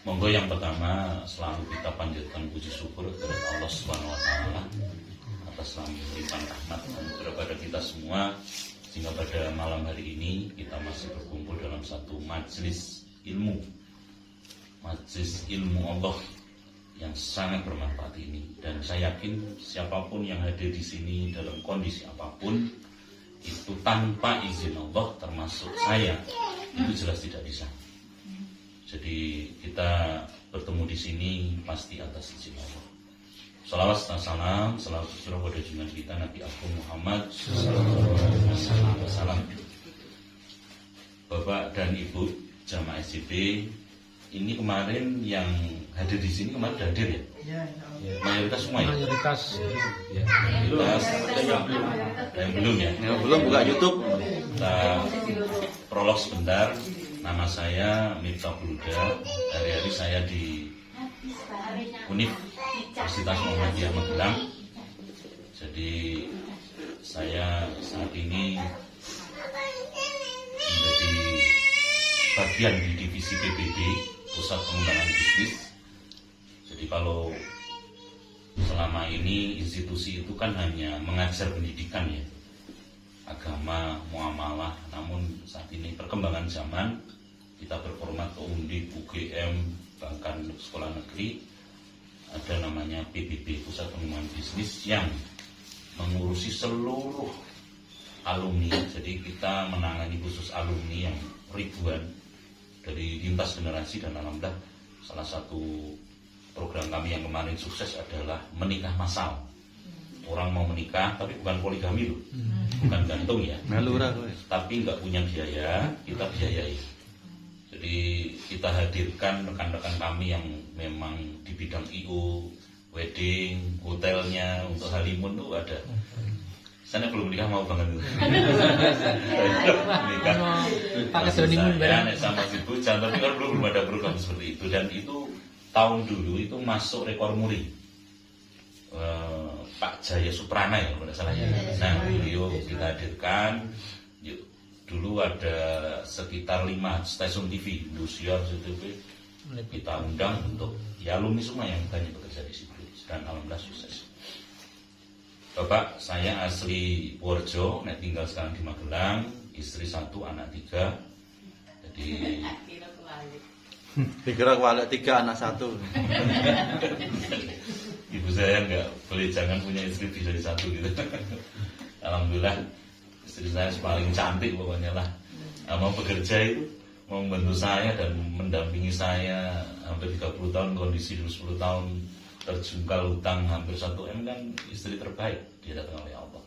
Monggo yang pertama selalu kita panjatkan puji syukur kepada Allah Subhanahu wa taala atas selalu memberikan rahmat kepada kita semua, sehingga pada malam hari ini kita masih berkumpul dalam satu majelis ilmu Allah yang sangat bermanfaat ini. Dan saya yakin siapapun yang hadir di sini dalam kondisi apapun itu tanpa izin Allah, termasuk saya, itu jelas tidak bisa. Jadi kita bertemu di sini pasti atas izin Allah. Salawat dan salam selalu tercurah pada junjungan kita Nabi Agung Muhammad SAW. Bapak dan Ibu jamaah SCB, ini kemarin yang hadir di sini kemarin sudah hadir ya? Ya. Mayoritas semua ya? Mayoritas. Yang belum ya? Yang belum buka YouTube. Kita prolog sebentar. Nama saya Miftah Bluda. Hari-hari saya di Universitas Muhammadiyah Magelang. Jadi saya saat ini menjadi bagian di divisi PBB, Pusat Pengembangan Bisnis. Jadi kalau selama ini institusi itu kan hanya mengajar pendidikan ya, agama, muamalah. Namun saat ini perkembangan zaman, kita berformat ke Undip, UGM, bahkan sekolah negeri, ada namanya PBB, Pusat Pengembangan Bisnis, yang mengurusi seluruh alumni. Jadi kita menangani khusus alumni yang ribuan dari lintas generasi, dan alhamdulillah salah satu program kami yang kemarin sukses adalah menikah massal. Orang mau menikah tapi bukan poligami loh, bukan gantung ya, tapi nggak punya biaya, kita biayai. Jadi kita hadirkan rekan-rekan kami yang memang di bidang IO, wedding, hotelnya, untuk honeymoon tuh ada. Sana belum nikah mau banget tuh. Nikah. Pakai honeymoon bareng. Sama si Bujan, tapi kan belum ada program seperti itu. Dan itu tahun dulu itu masuk rekor muri. Pak Jaya Suprana ya kalau tidak salah ya. Nah beliau kita hadirkan. Dulu ada sekitar 5 stasiun TV, Indosiar, CTV, kita undang untuk ya alumni semua yang banyak bekerja di situ, dan alhamdulillah sukses. Bapak saya asli Purworejo, tinggal sekarang di Magelang, istri 1, anak 3. Jadi Dikira kuali 3 anak 1. Ibu saya nggak boleh, jangan punya istri lebih dari 1 gitu. Alhamdulillah istri saya paling cantik pokoknya lah. Mau bekerja itu, mau membantu saya dan mendampingi saya hampir 30 tahun, kondisi dulu 10 tahun terjungkal hutang hampir 1 M, kan istri terbaik dia datang oleh Allah.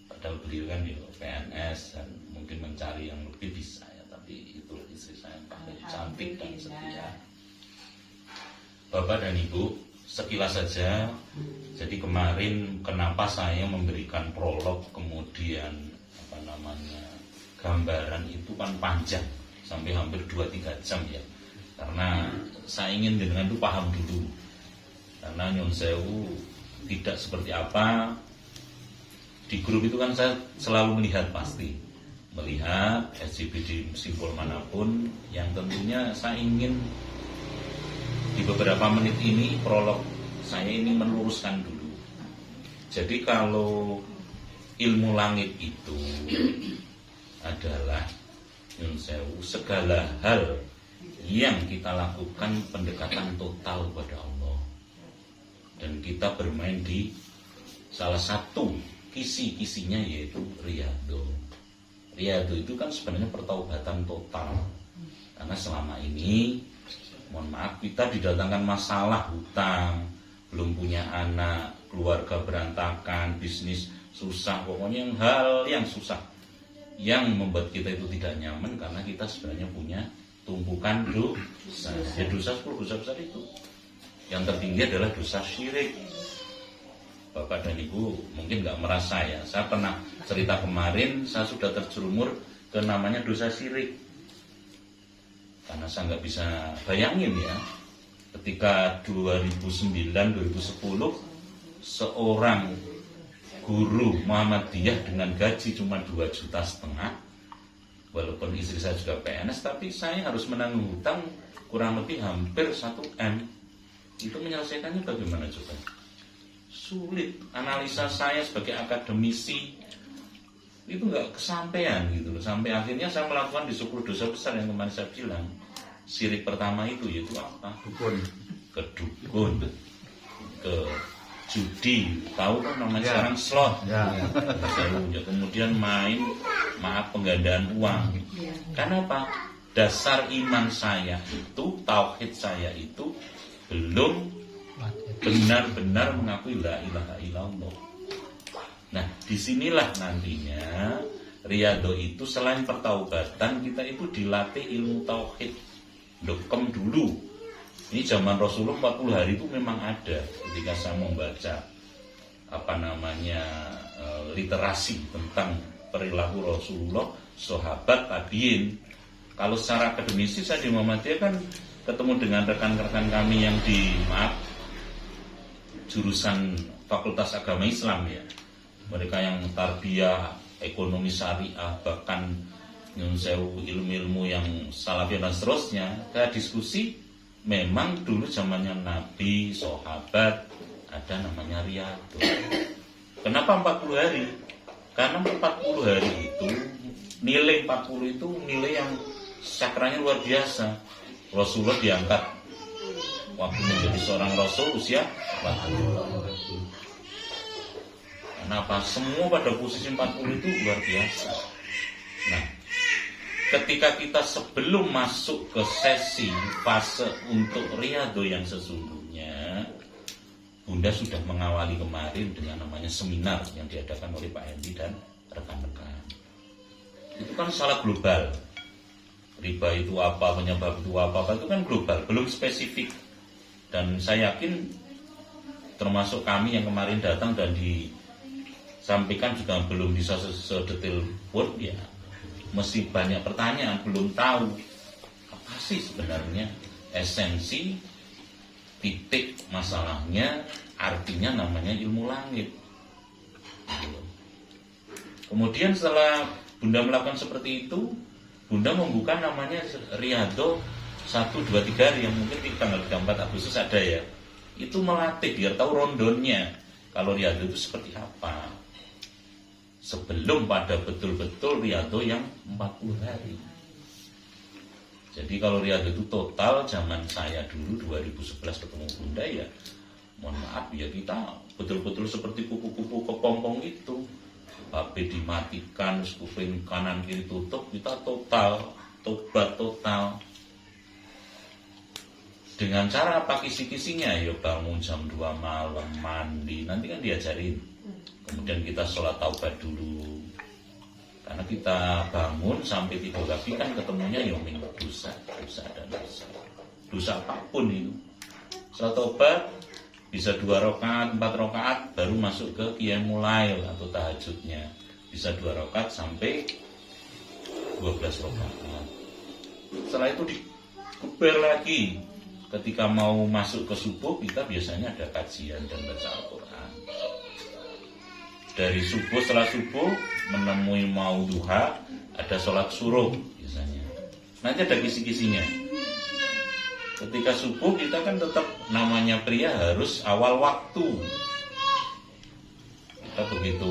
Padahal beliau kan ya PNS dan mungkin mencari yang lebih bisa ya, tapi itu istri saya yang paling cantik dan setia. Bapak dan Ibu, sekilas saja. Jadi kemarin kenapa saya memberikan prolog, kemudian gambaran itu kan panjang sampai hampir 2-3 jam ya, karena saya ingin dengan itu paham dulu. Karena Nyon Sewu tidak seperti apa di grup itu kan saya selalu melihat, pasti melihat SCB di simpul manapun, yang tentunya saya ingin di beberapa menit ini prolog saya ini meluruskan dulu. Jadi kalau ilmu langit itu adalah Nyun Sewu, segala hal yang kita lakukan pendekatan total pada Allah, dan kita bermain di salah satu kisi-kisinya yaitu Riyadho. Riyadho itu kan sebenarnya pertaubatan total, karena selama ini mohon maaf kita didatangkan masalah hutang, belum punya anak, keluarga berantakan, bisnis susah, pokoknya hal yang susah yang membuat kita itu tidak nyaman, karena kita sebenarnya punya tumpukan dosa. Ya dosa 10 dosa besar itu. Yang tertinggi adalah dosa syirik. Bapak dan Ibu mungkin nggak merasa ya, saya pernah cerita kemarin, saya sudah terjerumur ke namanya dosa syirik. Karena saya nggak bisa bayangin ya, ketika 2009-2010 seorang guru Muhammadiyah dengan gaji cuma 2,5 juta walaupun istri saya juga PNS, tapi saya harus menanggung hutang kurang lebih hampir 1 M. Itu menyelesaikannya bagaimana coba? Sulit. Analisa saya sebagai akademisi itu nggak kesampaian gitu loh. Sampai akhirnya saya melakukan di 10 dosa besar yang kemarin saya bilang. Sirik pertama itu yaitu apa? Dukun. Ke dukun, ke judi, tahu kan namanya Ya. sekarang slot. Ya. Ya, kemudian main penggandaan uang. Karena apa? Dasar iman saya itu, tauhid saya itu belum benar-benar mengakui la ilaha illallah. Nah, disinilah nantinya riyadhah itu selain pertaubatan, kita itu dilatih ilmu tauhid. Dokem dulu. Ini zaman Rasulullah 40 hari itu memang ada. Ketika saya membaca literasi tentang perilaku Rasulullah, sahabat, tabiin. Kalau secara akademisi saya di Muhammadiyah kan ketemu dengan rekan-rekan kami yang di jurusan Fakultas Agama Islam ya. Mereka yang tarbiyah, ekonomi syariah, bahkan nyun sewu ilmu-ilmu yang salafiyah dan seterusnya. Kita diskusi, memang dulu zamannya Nabi, sahabat, ada namanya riyadhah. Kenapa 40 hari? Karena 40 hari itu, nilai 40 itu nilai yang sakranya luar biasa. Rasulullah diangkat waktu menjadi seorang Rasul usia 40. Kenapa? Semua pada posisi 40 itu luar biasa. Nah, ketika kita sebelum masuk ke sesi fase untuk riyadhah yang sesungguhnya, Bunda sudah mengawali kemarin dengan namanya seminar yang diadakan oleh Pak Hendi dan rekan-rekan. Itu kan salah global. Riba itu apa, penyebab itu apa, itu kan global, belum spesifik. Dan saya yakin termasuk kami yang kemarin datang dan disampaikan juga belum bisa sedetail pun ya. Mesti banyak pertanyaan, belum tahu apa sih sebenarnya esensi titik masalahnya, artinya namanya ilmu langit. Kemudian setelah Bunda melakukan seperti itu, Bunda membuka namanya riyadhah 1, 2, 3 hari yang mungkin di tanggal 4 Agustus ada ya. Itu melatih biar tahu rondonnya. Kalau riyadhah itu seperti apa. Sebelum pada betul-betul riyadhah yang 40 hari. Jadi kalau riyadhah itu total zaman saya dulu 2011 ketemu Bunda ya, mohon maaf ya, kita betul-betul seperti kupu-kupu kepompong itu. HP dimatikan, kuping kanan kiri tutup, kita total, tobat total. Dengan cara apa kisi-kisinya? Ya bangun jam 2 malam, mandi, nanti kan diajarin. Kemudian kita sholat taubat dulu. Karena kita bangun sampai tidur lagi kan ketemunya yaumil dosa dan dosa. Dosa apapun itu. Sholat taubat bisa 2 rakaat, 4 rakaat baru masuk ke qiyamul lail atau tahajudnya. Bisa 2 rakaat sampai 12 rakaat. Setelah itu dikuber lagi. Ketika mau masuk ke subuh kita biasanya ada kajian dan baca Al-Quran. Dari subuh, setelah subuh menemui mau duha, ada sholat suruh biasanya. Nanti ada kisi-kisinya. Ketika subuh kita kan tetap namanya pria harus awal waktu. Kita begitu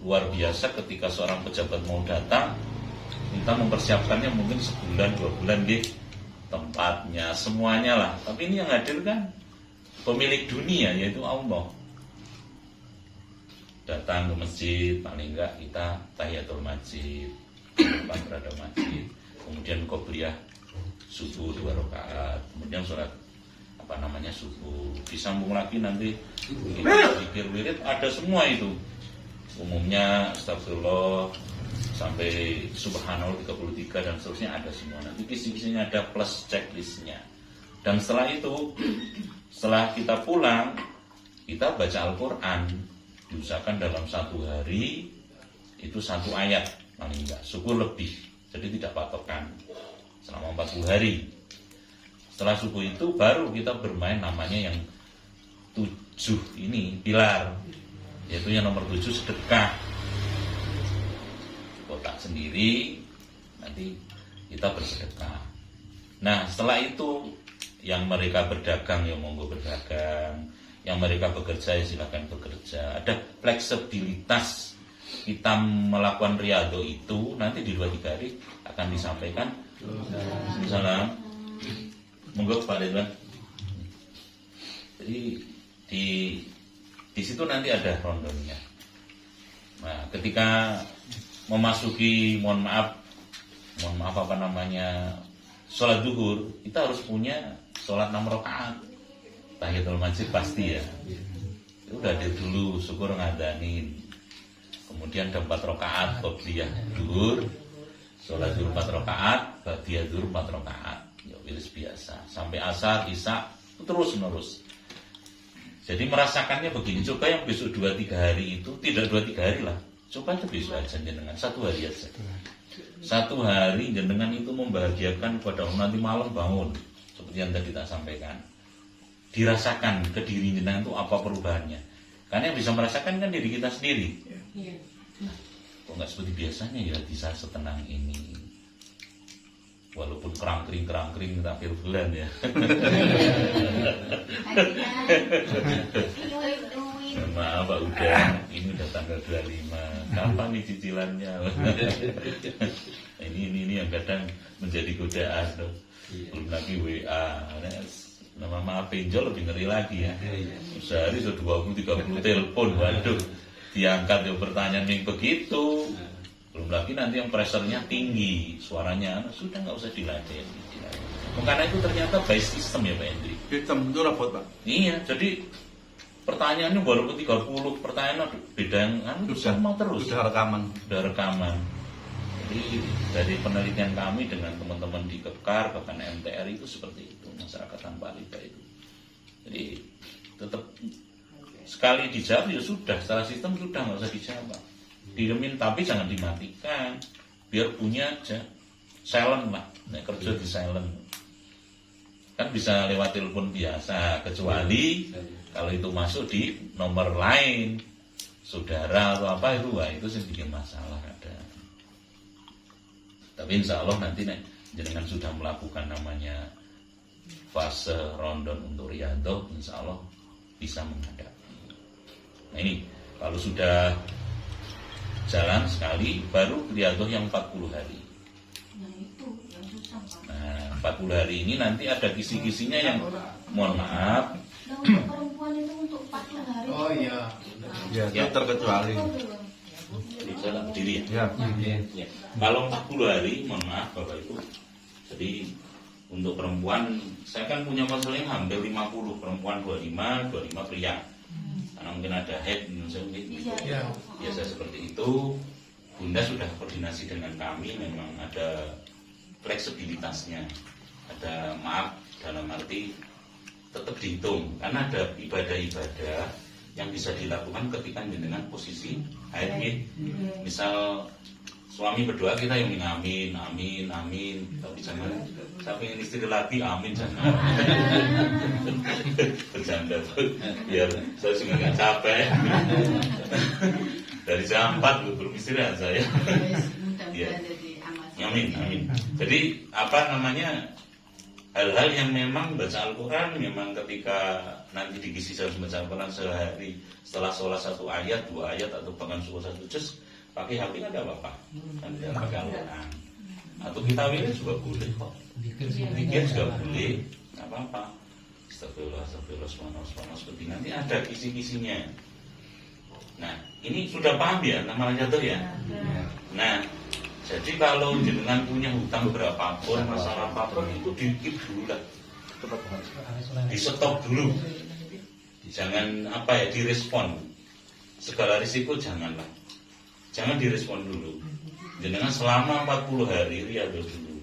luar biasa ketika seorang pejabat mau datang, kita mempersiapkannya mungkin sebulan, 2 bulan gitu. Tempatnya, semuanya lah. Tapi ini yang hadir kan pemilik dunia, yaitu Allah. Datang ke masjid, paling enggak kita tahiyatul masjid, depan berada masjid, kemudian qobliyah subuh 2 rakaat, kemudian sholat subuh, disambung lagi nanti kita zikir wirid, ada semua itu. Umumnya astagfirullah sampai subhanallah 33 dan seterusnya ada semua. Nanti kisi-kisinya ada plus checklistnya. Dan setelah itu, setelah kita pulang, kita baca Al-Quran. Diusahakan dalam 1 hari itu 1 ayat paling enggak, syukur lebih, jadi tidak patokan selama 40 hari. Setelah subuh itu baru kita bermain namanya yang 7 ini pilar, yaitu yang nomor 7 sedekah. Kotak sendiri nanti kita bersedekah. Nah setelah itu yang mereka berdagang ya monggo berdagang, yang mereka bekerja ya silakan bekerja. Ada fleksibilitas kita melakukan riyadhah itu nanti di 2-3 hari akan disampaikan. Salam, monggo Pak Ridwan. Jadi di situ nanti ada rondonnya. Nah, ketika memasuki mohon maaf apa namanya sholat zuhur, kita harus punya sholat 6 rakaat. Tahiyatul masjid pasti ya. Udah dari dulu syukur ngadanin. Kemudian ada 4 rakaat qobliyah zuhur, sholat zuhur 4 rakaat, ba'diyah zuhur 4 rakaat. Ya wiris biasa. Sampai asar, isya terus menerus. Jadi merasakannya begini, coba yang besok 2-3 hari itu, tidak 2-3 hari lah, coba itu besok aja jenengan, 1 hari aja. 1 hari jenengan itu membahagiakan pada nanti malam bangun, seperti yang tadi kita sampaikan. Dirasakan ke diri jenengan itu apa perubahannya. Karena yang bisa merasakan kan diri kita sendiri. Kok nggak seperti biasanya ya bisa setenang ini. Walaupun kerang-kering tapi bulan ya. Maaf Pak udah, ini udah tanggal 25. Kapan nih cicilannya? ini yang kadang menjadi godaan tuh. Belum lagi WA. Nama maaf pinjol lebih ngeri lagi ya. Sehari sudah 20-30 telepon, waduh. Diangkat ya pertanyaan yang begitu. Belum lagi nanti yang pressernya tinggi, suaranya sudah nggak usah diladen. Karena itu ternyata by system ya Pak Hendri. Sistem itu robot Pak. Iya, jadi pertanyaannya walaupun 30 pertanyaan beda yang sama terus. Sudah rekaman. Sudah rekaman. Jadi dari penelitian kami dengan teman-teman di Kepkar bahkan MTR itu seperti itu, masyarakat tanpa riba itu. Jadi tetap sekali dijawab ya sudah, secara sistem sudah nggak usah dijawab. Didemin tapi jangan dimatikan, biar punya aja silent lah, kerja di silent kan bisa lewat telepon biasa, kecuali kalau itu masuk di nomor lain saudara atau apa itu, wah itu sih bikin masalah ada. Tapi insya Allah nanti jenengan sudah melakukan namanya fase rondon untuk riyadhah, insya Allah bisa menghadapi. Nah ini kalau sudah jalan sekali baru riyadhah yang 40 hari. Nah itu yang susah Pak. Nah 40 hari ini nanti ada kisi-kisinya yang mohon maaf. Nah untuk perempuan itu untuk 40 hari. Oh iya. Ya, Ya. terkecuali. Bisa lah berdiri ya. Ya. Kalau 40 hari mohon maaf Bapak Ibu. Jadi untuk perempuan saya kan punya konseling hampir 50, perempuan 25 pria. Karena mungkin ada head mungkin Iya. biasa seperti itu. Bunda sudah koordinasi dengan kami, memang ada fleksibilitasnya, ada maaf dalam arti tetap dihitung karena ada ibadah-ibadah yang bisa dilakukan ketika dengan posisi haid. Misal suami berdoa kita yang amin, amin, amin, tapi jangan sampai istri lagi amin jangan. Bercanda biar saya juga nggak capek. Dari jam 4 belum istirahat saya. Ya. Amin, amin. Jadi apa namanya hal-hal yang memang baca Al-Quran memang ketika nanti diisi saya baca Al-Quran sehari setelah sholat 1 ayat, 2 ayat atau bahkan sholat 1 juz pakai HP nggak ada apa-apa, kan tidak pakai Al-Quran. Atau kita wirid juga boleh kok. Zikir juga boleh, nggak apa-apa. Astagfirullah, astagfirullah, seperti nanti ada kisi-kisinya. Nah, ini sudah paham ya nama riyadhah ya. Nah, jadi kalau jenengan punya hutang berapapun, masalah apapun itu di-keep dulu lah, di stop dulu. Jangan apa ya direspon. Segala risiko janganlah. Jangan direspon dulu. Jenengan selama 40 hari riyadhah dulu.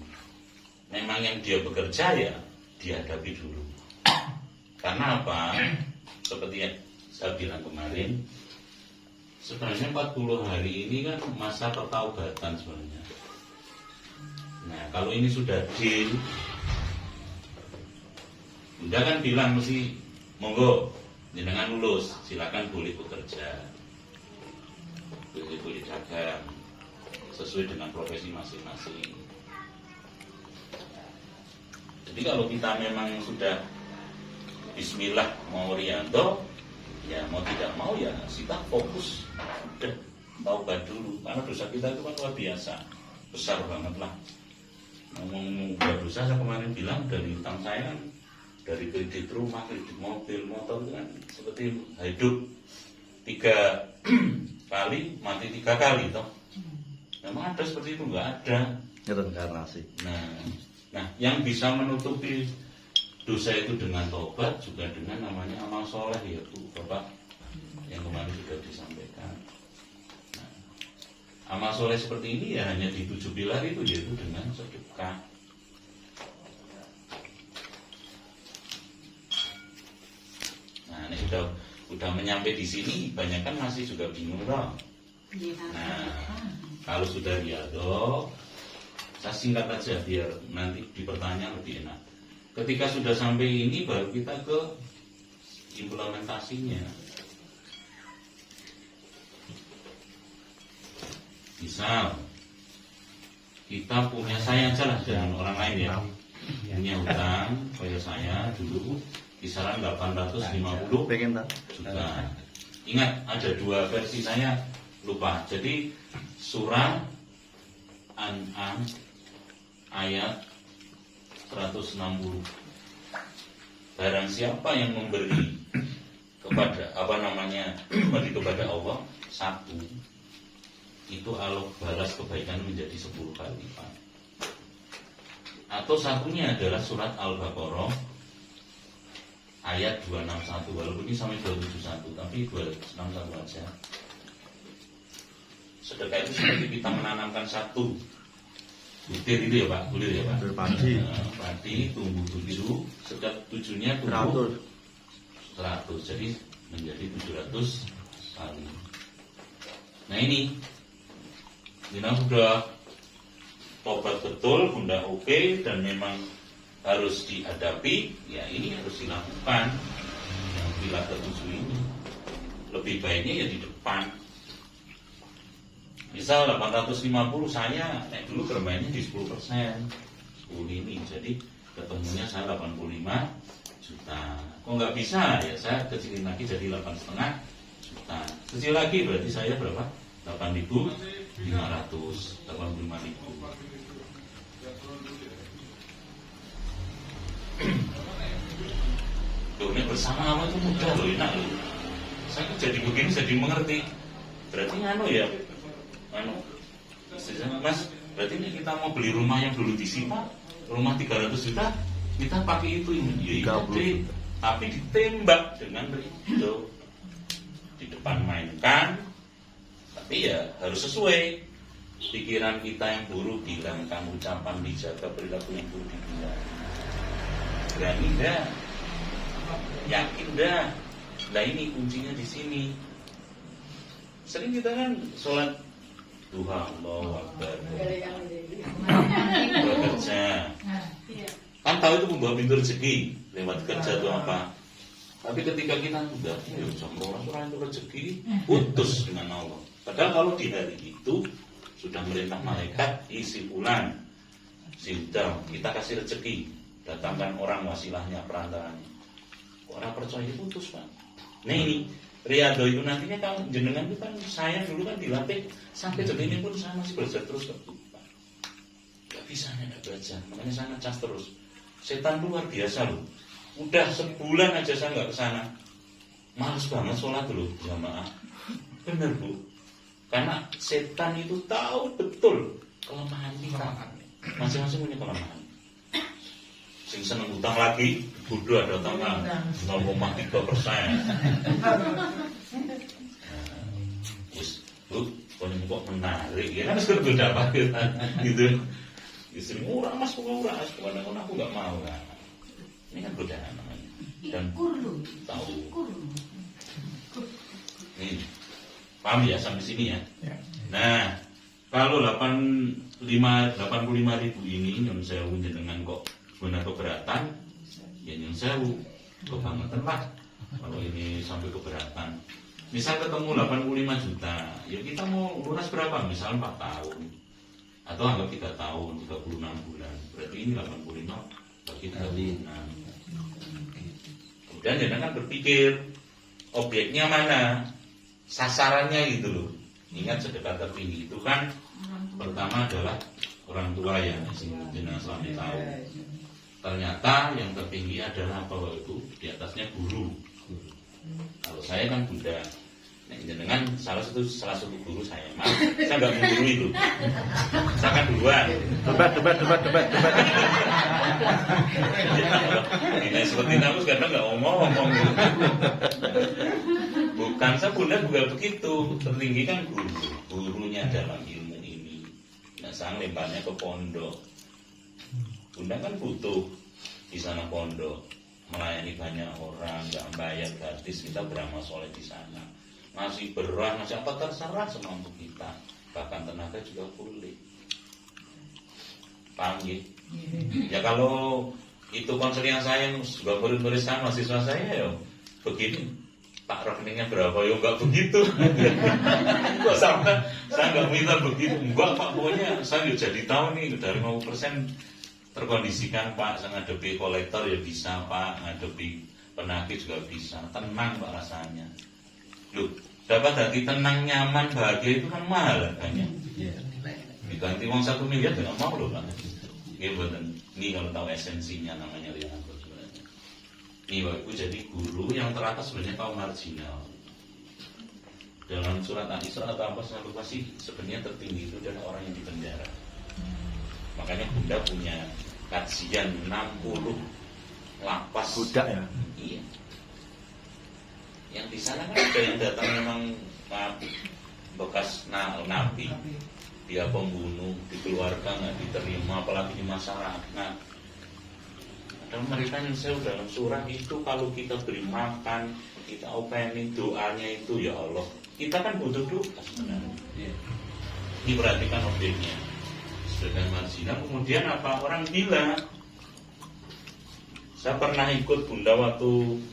Memang yang dia bekerja ya dihadapi dulu. Karena apa? Seperti yang saya bilang kemarin, sebenarnya 40 hari ini kan masa pertaubatan sebenarnya. Nah kalau ini sudah deal, Bunda kan bilang mesti monggo jenengan lulus, silakan boleh bekerja, boleh dagang sesuai dengan profesi masing-masing. Jadi kalau kita memang sudah Bismillah mau rianto, ya mau tidak mau ya kita fokus udah taubat dulu, karena dosa kita itu kan luar biasa, besar banget lah. Ngomong dosa, saya kemarin bilang dari utang saya kan, dari kredit rumah, kredit mobil, motor itu kan seperti hidup 3 kali, mati 3 kali toh. Memang ada seperti itu? Enggak ada. Reinkarnasi. Nah, yang bisa menutupi dosa itu dengan tobat juga dengan namanya amal soleh, yaitu Bapak yang kemarin sudah disampaikan. Nah, amal soleh seperti ini ya hanya di 7 pilar itu, yaitu dengan sedekah. Nah, ini udah menyampai di sini, banyak kan masih juga bingung toh. Nah, kalau sudah riado, saya singkat aja biar nanti dipertanya lebih enak. Ketika sudah sampai ini baru kita ke implementasinya. Misal kita punya, saya aja lah dengan orang lain ya, punya hutang pada saya dulu kisaran 850 juta. Ingat ada 2 versi, saya lupa. Jadi surah An'am ayat 160. Barang siapa yang memberi kepada memberi kepada Allah 1, itu Allah balas kebaikan menjadi 10 kali lipat. Atau satunya adalah surat Al-Baqarah ayat 261, walaupun ini sampai 271, tapi 261 aja. Sedekah itu seperti kita menanamkan 1 butir itu ya Pak, bulir ya Pak. Padi. Padi tumbuh 7, setiap 7-nya tumbuh 100, jadi menjadi 700 kali. Nah ini Bunda sudah tobat betul, Bunda oke, dan memang harus dihadapi, ya ini harus dilakukan. Yang pilar ke-7 ini lebih baiknya ya di depan. Misal 850, saya dulu bermainnya di 10%, 10 ini, jadi ketemunya saya 85 juta. Kok nggak bisa ya saya kecilin lagi jadi 8,5 juta. Kecil lagi berarti saya berapa? 8.500, 85.000. Loh, ini bersama itu mudah loh, enak loh. Saya jadi begini jadi mengerti. Berarti ya Mas, berarti ini kita mau beli rumah yang dulu disita, rumah 300 juta, kita pakai itu ini, ya, tapi ditembak dengan itu di depan mainkan, tapi ya harus sesuai. Pikiran kita yang buruk dihilangkan, ucapan dijaga, perilaku yang buruk dibilang. Berani dah, yakin dah. Nah ini kuncinya di sini. Sering kita kan sholat duha, Allahu Akbar, bekerja, kan tahu itu membawa pintu rezeki lewat kerja itu apa. Tapi ketika kita udah jam orang itu rezeki putus dengan Allah. Padahal kalau di hari itu sudah merintah malaikat isi bulan, sudah kita kasih rezeki, datangkan orang wasilahnya, perantaranya. Orang percaya putus Pak. Nah ini riado itu nantinya kalau jenengan itu kan, saya dulu kan dilatih sampai detik ini pun saya masih belajar terus Pak. Gak bisa nggak belajar, makanya saya ngecas terus. Setan luar biasa loh. Udah sebulan aja saya nggak kesana, males banget sholat dulu jamaah. Bener Bu, karena setan itu tahu betul kelemahan kita. Masing-masing punya kelemahan. Sing seneng utang lagi, bodoh ada utang 0,3%. Terus, kok menarik ya, kan sudah dapat gitu. Istri murah mas, murah, kadang-kadang aku nggak mau kan. Ini kan godaan namanya. Dan tahu. Nih, paham ya sampai sini ya. Nah, kalau 85.000 ini yang saya unjuk dengan kok benar keberatan, ya yang sewu kebangetan lah. Kalau ini sampai keberatan, misal ketemu 85 juta, ya kita mau lunas berapa? Misal 4 tahun, atau anggap 3 tahun, 36 bulan, berarti ini 85 bagi keturunan. Kemudian jenengan berpikir objeknya mana, sasarannya gitu loh. Ingat sedekah tertinggi itu kan pertama adalah orang tua ya, jenengan selama tahu. Ternyata yang tertinggi adalah apa itu? Di atasnya guru. Kalau saya kan Buddha. Nah, jenengan salah satu guru saya. Maaf, saya nggak mengguru itu. Saya kan duluan. Debat. Ini seperti aku kadang nggak ngomong gitu. Bukan, saya Bunda juga begitu. Tertinggi kan gurunya dalam ilmu ini. Nah, saya lemparnya ke pondok. Bunda kan butuh di sana pondok, melayani banyak orang, nggak bayar gratis, kita beramal soleh di sana. Masih beras, masih apa terserah semampu kita. Bahkan tenaga juga boleh. Paham ya? Ya kalau itu konseling saya juga murid-murid saya, mahasiswa saya ya begini. Pak rekeningnya berapa? Ya enggak begitu. Kok sama saya enggak minta begitu. Enggak Pak, pokoknya saya jadi tahu nih dari 50% terkondisikan Pak. Saya ngadepi kolektor ya bisa Pak, ngadepi penagih juga bisa. Tenang Pak rasanya. Loh, dapat hati tenang, nyaman, bahagia itu kan mahal harganya. Diganti uang 1 miliar tidak mau loh Pak. Ini kalau tahu esensinya namanya lihat sebenarnya. Ini Bapak Ibu, jadi guru yang teratas sebenarnya kaum marginal. Dalam surat Al-Isra atau apa saya lupa sih, sebenarnya tertinggi itu adalah orang yang di penjara. Makanya Bunda punya kajian 60 lapas. Budak ya. Iya. Yang di sana kan ada yang datang memang bekas napi, dia pembunuh, dikeluarkan nggak diterima, apalagi di masyarakat. Nah, dan mereka yang saya dalam surah itu kalau kita beri makan, kita opening doanya itu ya Allah, kita kan butuh doa sebenarnya. Ini perhatikan objeknya. Sedangkan marginal, kemudian apa orang gila. Saya pernah ikut Bunda waktu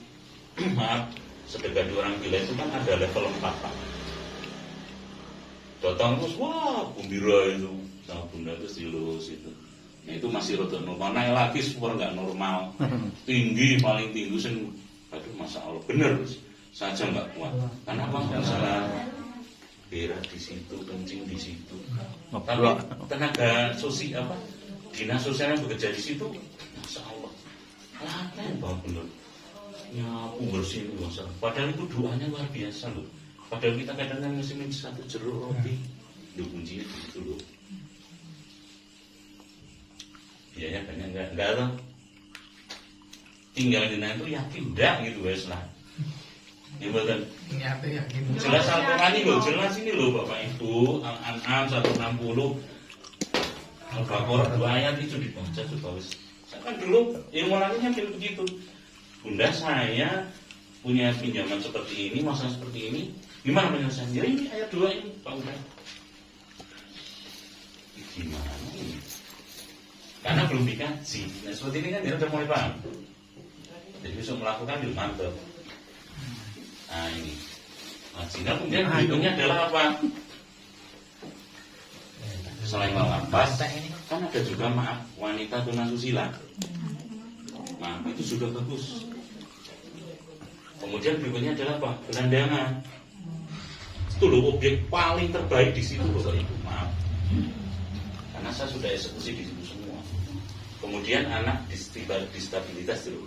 maaf sedekah di orang gila itu kan ada level 4 Pak. Datang terus wah gembira itu, sama Bunda itu silus itu. Nah itu masih rada normal, naik lagi super nggak normal, tinggi paling tinggi sen, aduh masa Allah bener saja nggak kuat. Karena apa masalah berak di situ, kencing di situ. Tapi tenaga sosial apa dinas sosial yang bekerja di situ, masya Allah, laten bang bener. Nyapu bersih itu masa. Padahal itu doanya luar biasa loh. Padahal kita kadang-kadang mesti minum 1 jeruk roti. Loh kuncinya begitu loh. Iya ya banyak enggak loh. Tinggal di sana itu yakin enggak gitu guys lah. Ya betul. Jelas Al-Quran ini loh, jelas ini loh Bapak Ibu. Al-An'am 160. Al-Baqarah 2 ayat itu dibaca coba wis. Saya kan dulu ilmu lainnya begitu. Bunda saya punya pinjaman seperti ini, masalah seperti ini, gimana penyelesaiannya? Ya ini ayat 2 ini, Pak Bunda. Gimana ini? Karena belum dikaji. Nah seperti ini kan dia udah mulai paham. Jadi besok melakukan di mantap. Nah ini. Nah kemudian berikutnya adalah apa? Selain melapas, kan ada juga maaf wanita tunasusila. Nah itu juga bagus. Kemudian berikutnya adalah apa? Gelandangan. Itu loh objek paling terbaik di situ Bapak Ibu. Maaf. Karena saya sudah eksekusi di situ semua. Kemudian anak disabilitas dulu,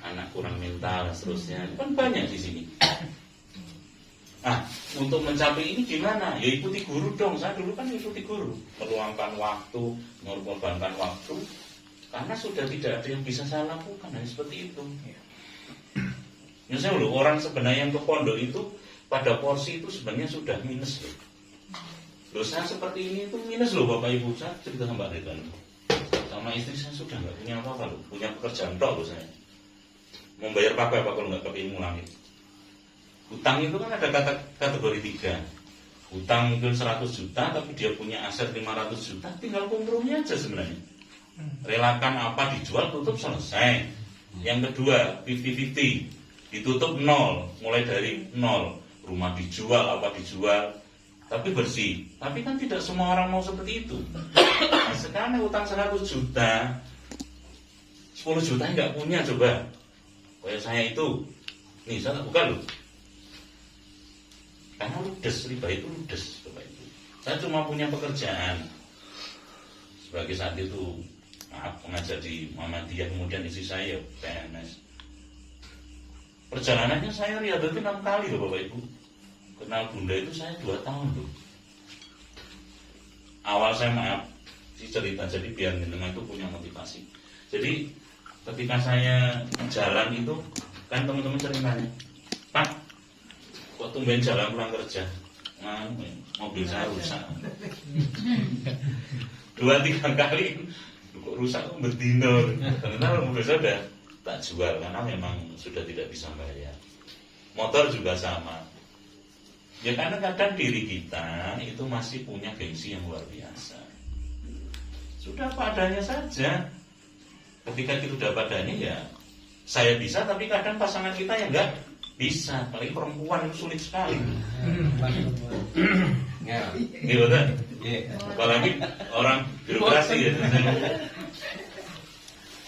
anak kurang mental dan seterusnya. Kan banyak di sini. Nah, untuk mencapai ini gimana? Ya ikuti guru dong. Saya dulu kan ikuti guru, meluangkan waktu, mengorbankan waktu. Karena sudah tidak ada yang bisa saya lakukan, hanya seperti itu. Misalnya loh, orang sebenarnya yang ke pondok itu pada porsi itu sebenarnya sudah minus loh. Loh saya seperti ini itu minus loh Bapak Ibu. Saya cerita sama Mbak Ridwan, sama istri saya sudah nggak punya apa-apa loh, punya pekerjaan tok loh saya. Membayar apa kalau nggak kepingin ngulangin. Hutang itu kan ada kategori 3. Hutang mungkin 100 juta tapi dia punya aset 500 juta, tinggal kompromi aja sebenarnya. Relakan apa dijual, tutup, selesai. Yang kedua 50-50, ditutup 0, mulai dari 0. Rumah dijual, apa dijual, tapi bersih. Tapi kan tidak semua orang mau seperti itu. Nah, sekarang utang 100 juta 10 juta nggak punya coba. Kayak saya itu, nih saya tak buka loh. Karena ludes, riba itu ludes Bapak Ibu. Saya cuma punya pekerjaan sebagai saat itu maaf mengajar di Muhammadiyah, kemudian istri saya PNS. Perjalanannya saya lihat itu 6 kali loh Bapak Ibu. Kenal Bunda itu saya 2 tahun loh. Awal saya maaf si cerita, jadi biar jenengan itu punya motivasi. Jadi ketika saya jalan itu kan teman-teman sering nanya, Pak, kok tumben jalan pulang kerja? Nah, mobil saya rusak. 2-3 kali kok rusak berdino. Ternyata mobil saya udah tak jual karena memang sudah tidak bisa bayar. Motor juga sama. Ya karena kadang diri kita itu masih punya gengsi yang luar biasa. Sudah padanya saja. Ketika kita sudah padanya ya saya bisa, tapi kadang pasangan kita yang enggak bisa. Apalagi perempuan itu sulit sekali. Gitu kan? Apalagi orang birokrasi ya.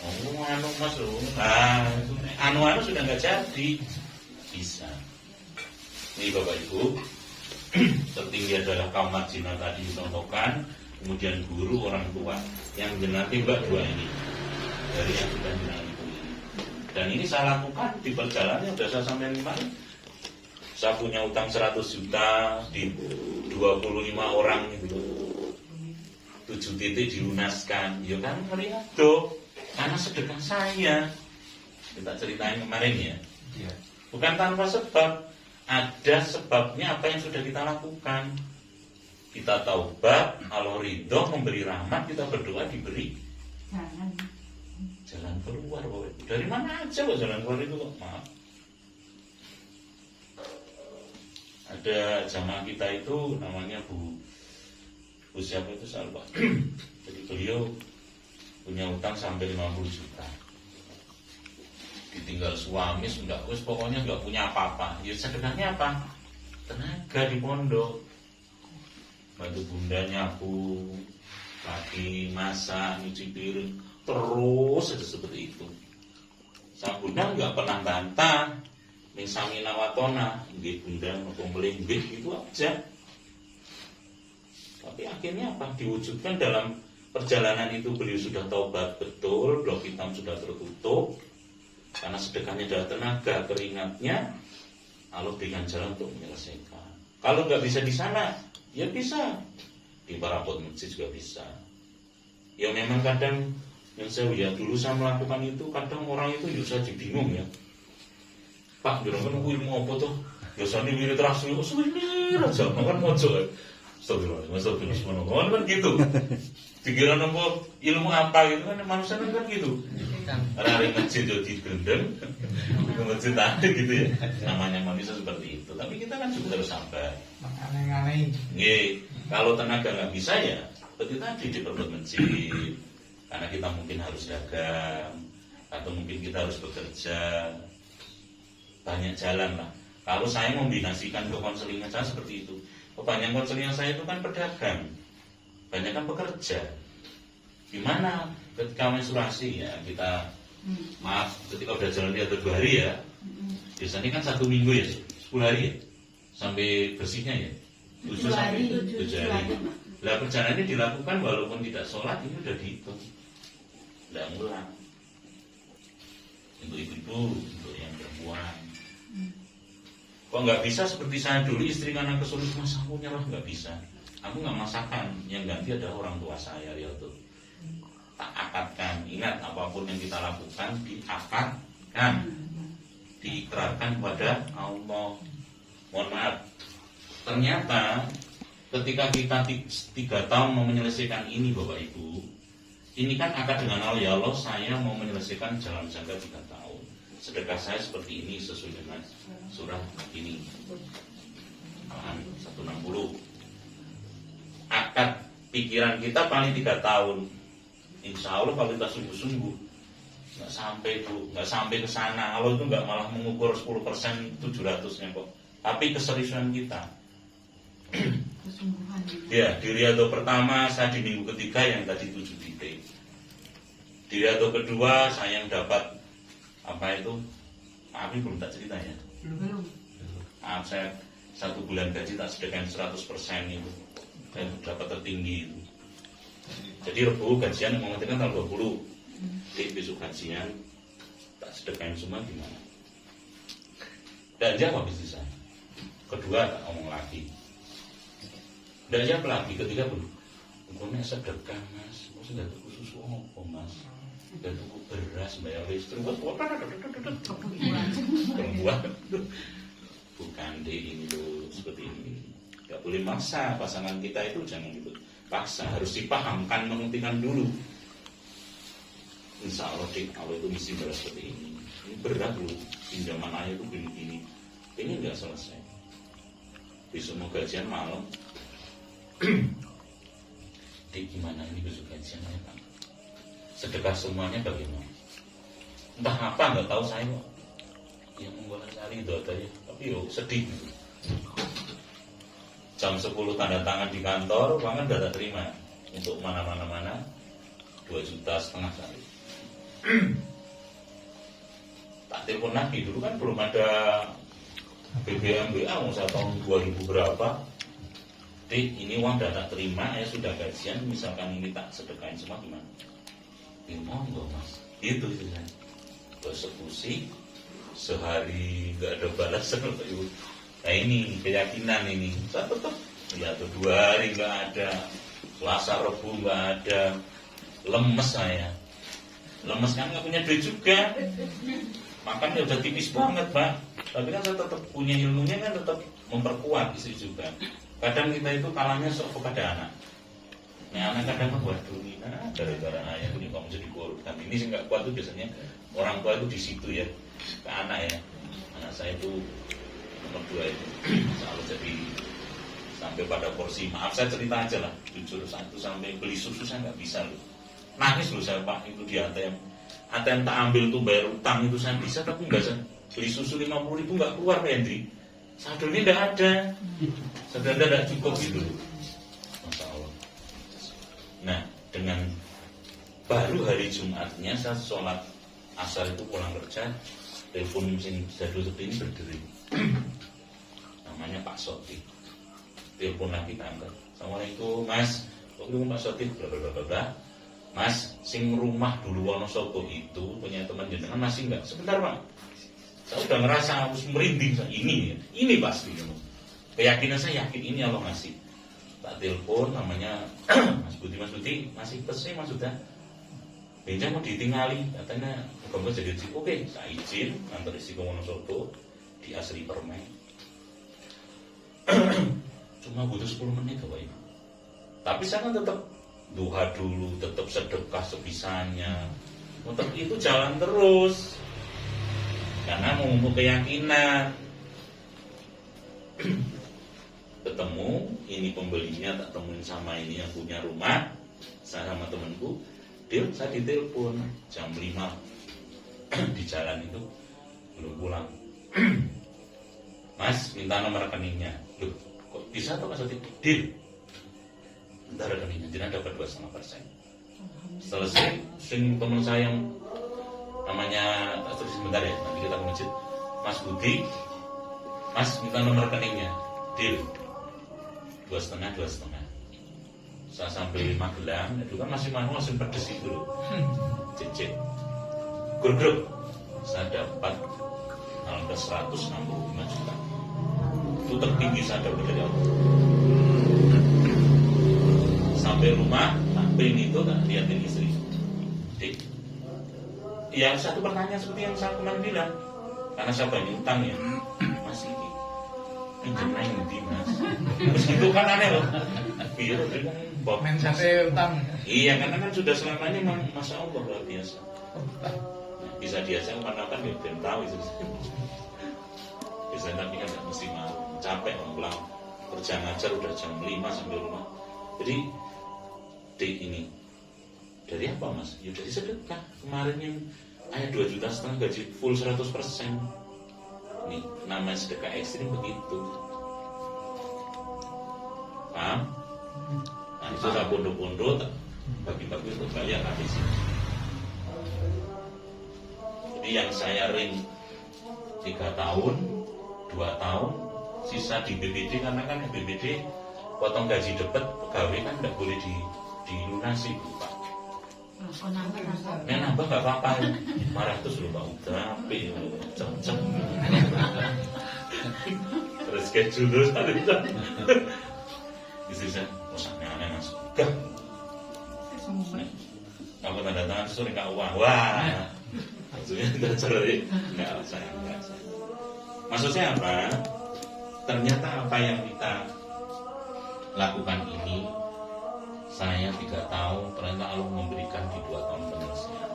Oh, anu mas loh. Nah, anu sudah nggak jadi. Bisa. Ini Bapak Ibu, tertinggi adalah kaum marginal tadi dicontohkan, kemudian guru, orang tua. Yang jenati mbak 2 ini dari yang sudah jenengan itu ini. Dan ini saya lakukan di perjalanan sudah saya sampai kemarin. Saya punya utang 100 juta di 25 orang itu, 7 titik dilunaskan. Ya kan melihat tuh, karena sedekah saya. Kita ceritain kemarin ya. Bukan tanpa sebab. Ada sebabnya apa yang sudah kita lakukan. Kita taubat, Allah ridho, memberi rahmat, kita berdoa diberi jalan keluar. Dari mana aja kok jalan keluar itu kok, maaf. Ada jamaah kita itu namanya Bu siapa itu saya lupa. Jadi beliau punya utang sampai 50 juta. Ditinggal suami sudah, pokoknya nggak punya apa-apa. Ya sedekahnya apa? Tenaga di pondok, bantu bunda nyapu, lagi masak, nyuci piring, terus saja seperti itu. Sang bunda nggak pernah bantah, misalnya nawatona, nggih bunda mau melinggih gitu aja. Tapi akhirnya apa? Diwujudkan dalam perjalanan itu beliau sudah taubat betul, blok hitam sudah tertutup. Karena sedekahnya adalah tenaga, keringatnya, Allah berikan jalan untuk menyelesaikan. Kalau nggak bisa di sana, ya bisa di parapot masjid juga bisa. Ya memang kadang yang saya lihat dulu saya melakukan itu, kadang orang itu ya saya bingung ya. Pak, jangan kan ilmu apa tuh? Ya saya ini wirid rasul, suwir aja, makan mojok. Astagfirullah, kan gitu. Pikiran apa ilmu apa gitu kan manusia kan gitu. Hari masjid jadi gendeng, ke masjid ada gitu ya. Namanya manusia seperti itu. Tapi kita kan juga harus sabar. Kalau tenaga nggak bisa ya, seperti tadi di perut masjid. Karena kita mungkin harus dagang, atau mungkin kita harus bekerja. Banyak jalan lah. Kalau saya membinasikan ke konselingan saya seperti itu. Kebanyakan konseling saya itu kan pedagang, banyak kan pekerja. Gimana ketika menstruasi ya kita maaf ketika udah jalan dia 2 hari ya, biasanya kan 1 minggu ya, 10 hari ya, sampai bersihnya ya, 7 sampai 7 hari. Lah perjalanan ini dilakukan walaupun tidak sholat ini udah dihitung, tidak ngulang. Untuk ibu-ibu, untuk yang perempuan. Kok nggak bisa seperti saya dulu, istri karena kesulitan, mas aku nyerah nggak bisa. Aku nggak masakan, yang ganti adalah orang tua saya ya tuh. Tak akadkan, ingat apapun yang kita lakukan diakadkan, diikrarkan kepada Allah. Mohon maaf, ternyata ketika kita 3 tahun mau menyelesaikan ini Bapak Ibu, ini kan akad dengan Allah, ya Allah saya mau menyelesaikan jalan jangka 3 tahun. Sedekah saya seperti ini sesuai dengan surah ini Al-An 160. Akad pikiran kita paling 3 tahun. Insya Allah kalau kita sungguh-sungguh nggak sampai ke sana. Allah itu nggak malah mengukur 10% 700-nya kok. Tapi keseriusan kita. Ya, di Riyadhah pertama saya di minggu ketiga yang tadi 7 titik. Di atau kedua saya yang dapat apa itu, maaf ini belum tak cerita ya. Belum. Maaf, saya 1 bulan gaji tak sedekahkan 100% itu, saya dapat tertinggi itu. Jadi Rebo gajian mementingkan tanggal 20, besok gajian tak sedekahkan semua gimana? Dan jawab istri saya. Kedua tak ngomong lagi. Dan jawab lagi ketiga pun. Engkau sedekah mas, mau sudah tuku susu apa mas? Sudah tuku beras bayar listrik. Perempuan. Bukan deh ini loh seperti ini. Gak boleh maksa pasangan kita itu, jangan gitu. Paksa, harus dipahamkan, mengertikan dulu. Insya Allah Allah itu mesti beras seperti ini. Ini berat loh, pinjaman ayah itu begini. Ini nggak selesai. Besok mau gajian malam. Dek gimana ini besok gajiannya Pak? Sedekah semuanya bagaimana? Entah apa nggak tahu saya kok. Ya membuat cari itu aja. Tapi yo sedih. Jam 10 tanda tangan di kantor, uangnya udah tak terima untuk mana 2,5 juta kali. Tak telepon lagi, dulu kan belum ada BBM WA, saya tahun 2000 berapa. Dek, ini uang udah tak terima, ya sudah gajian, misalkan ini tak sedekahin semua gimana? Ya monggo mas, itu saya. Persekusi, sehari nggak ada balasan. Nah ini keyakinan ini, saya tetap ya tuh 2 hari nggak ada, Selasa Rebu nggak ada, lemes saya, lemes kan nggak punya duit juga, makannya udah tipis banget Pak, tapi kan saya tetap punya ilmunya kan tetap memperkuat istri juga. Kadang kita itu kalahnya sok kepada anak, nah anak kadang waduh ini gara-gara ayah ini kamu jadi korban, ini sih nggak kuat tuh biasanya orang tua itu di situ ya ke anak ya, anak saya itu nomor 2 itu selalu jadi sampai pada porsi, maaf saya cerita aja lah jujur, saat itu sampai beli susu saya nggak bisa loh, nangis loh saya Pak, itu di ATM tak ambil tuh bayar utang itu saya bisa, tapi nggak bisa beli susu 50.000 nggak keluar Pak Hendri, saldonya nggak ada, saldonya nggak cukup gitu, Masya Allah. Nah dengan baru hari Jumatnya saya sholat asar itu pulang kerja, telepon mesin jadul seperti ini berdiri. Namanya Pak Soti. Telepon lagi tangga. Assalamualaikum Mas. Waktu Pak Soti bla. Mas, sing rumah dulu Wonosobo itu punya teman jenengan masih enggak? Sebentar Pak. Saya udah ngerasa harus merinding. Ini pasti. Keyakinan saya yakin ini Allah ngasih. Tak telepon namanya Mas Budi masih pesen Mas sudah. Benja mau ditinggali, katanya kamu jadi izin. Oke, saya izin antar istri ke Wonosobo di Asri Permen. Cuma butuh 10 menit Bapak Ibu. Tapi saya kan tetap duha dulu, tetap sedekah sebisanya. Tetap itu jalan terus. Karena mau keyakinan. Ketemu, ini pembelinya tak temuin sama ini yang punya rumah. Saya sama temanku, saya ditelepon jam 5 di jalan itu belum pulang. Mas, minta nomor rekeningnya. Loh, kok bisa tuh Mas Oti? Deal. Minta rekeningnya, jadi dapat 2,5%. Selesai, sing teman saya yang namanya, sebentar ya, nanti kita ke masjid. Mas Budi, Mas minta nomor rekeningnya. Deal. 2,5. Saya sampai Magelang, itu kan masih manual, masih pedes itu loh. Cek. Grup. Saya dapat angka 165 juta. Itu tertinggi saya dapat dari Allah. Sampai rumah, tampilin itu, tak liatin istri. Dik. Ya satu pertanyaan seperti yang saya kemarin bilang. Karena saya banyak utang ya. Mas ini pinjamnya yang di Mas. Meskipun kan aneh loh. Iya, kan Main sampai utang. iya, karena kan sudah selamanya memang Masya Allah luar biasa. Bisa diajak kapan-kapan ya belum tahu itu. Bisa tapi kan nggak mesti mau, capek pulang kerja ngajar udah jam 5 sampai rumah. Jadi dek ini dari apa Mas? Ya dari sedekah. Kemarin yang ayah 2,5 juta gaji full 100%. Nih namanya sedekah ekstrim begitu. Paham? Nah itu tak pondok-pondok bagi-bagi untuk kalian habis. Jadi yang saya ring 3 tahun, 2 tahun, sisa di BPD, karena kan BPD potong gaji dapat pegawai kan nggak boleh dilunasi Bu, Pak. Oh, nambah. Nah, nambah nggak apa-apa, 500 loh Pak, udah api, cem-cem. Terus schedule terus ada bisa. Istri saya, pesannya aneh mas, gak. Aku tanda tangan sesuai nggak uang, wah. Maksudnya tidak cerai, nggak saya. Maksudnya apa? Ternyata apa yang kita lakukan ini, saya 3 tahun, ternyata Allah memberikan di 2 tahun penyelesaian.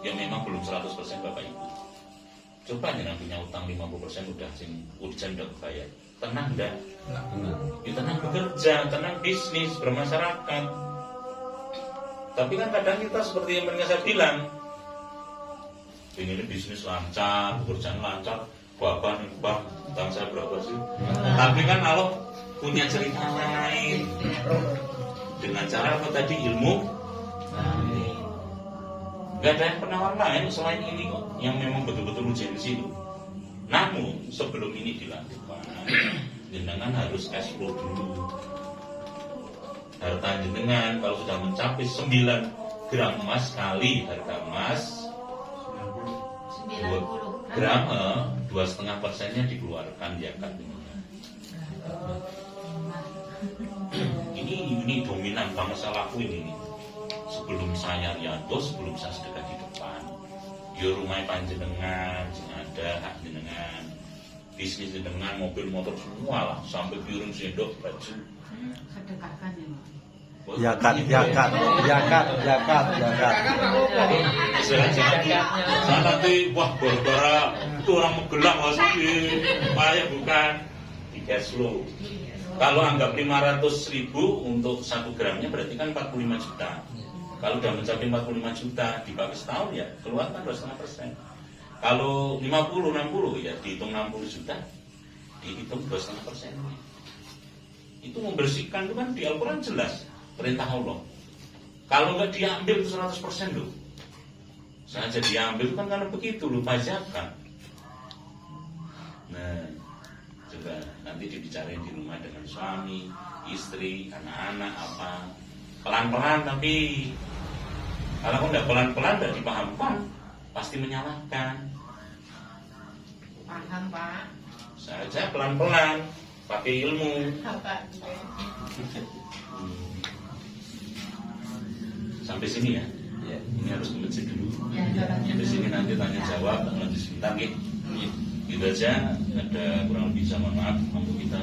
Ya memang belum 100% Bapak Ibu. Coba jangan punya utang 50% udah ujian udah kebayar. Tenang enggak? Ya, tenang bekerja, tenang bisnis, bermasyarakat. Tapi kan kadang kita seperti yang pernah saya bilang, ini bisnis lancar, pekerjaan lancar, bapak nih bang, utang saya berapa sih? Tapi kan Allah punya cerita lain. Dengan cara apa tadi? Ilmu. Gak ada yang penawar lain selain ini kok, yang memang betul-betul urgensi itu. Namun sebelum ini dilakukan, jenengan harus cash flow dulu. Harta jenengan kalau sudah mencapai 9 gram emas kali harga emas 90 gram, 2,5%-nya dikeluarkan zakat jenengan. Ini dominan banget saya lakuin ini. Sebelum saya riado, sebelum saya sedekah di depan, ya rumah panjenengan, ada hak jenengan, bisnis jenengan, mobil motor semua lah, sampai piring sendok baju. Sedekahkan ya Pak. Zakat. Saya nanti wah gara-gara itu orang Magelang masih payah bukan di cash flow. Kalau anggap 500.000 untuk 1 gramnya berarti kan 45 juta. Kalau udah mencapai 45 juta dibagi setahun ya keluarkan 2,5%. Kalau 50-60 ya dihitung 60 juta, dihitung 2,5%. Itu membersihkan itu kan di Al-Quran jelas perintah Allah. Kalau nggak diambil itu 100% loh. Sengaja diambil kan karena begitu loh pajakan. Nah, coba nanti dibicarain di rumah dengan suami, istri, anak-anak apa. Pelan-pelan tapi kalau nggak pelan-pelan nggak dipahamkan pasti menyalahkan. Paham Pak. Saja pelan-pelan pakai ilmu. Bapak. Sampai sini ya. Ini harus ke masjid dulu. Ya, Sampai sini nanti tanya jawab, lanjut sebentar nih. Gitu aja. Ada kurang lebih mohon maaf untuk kita.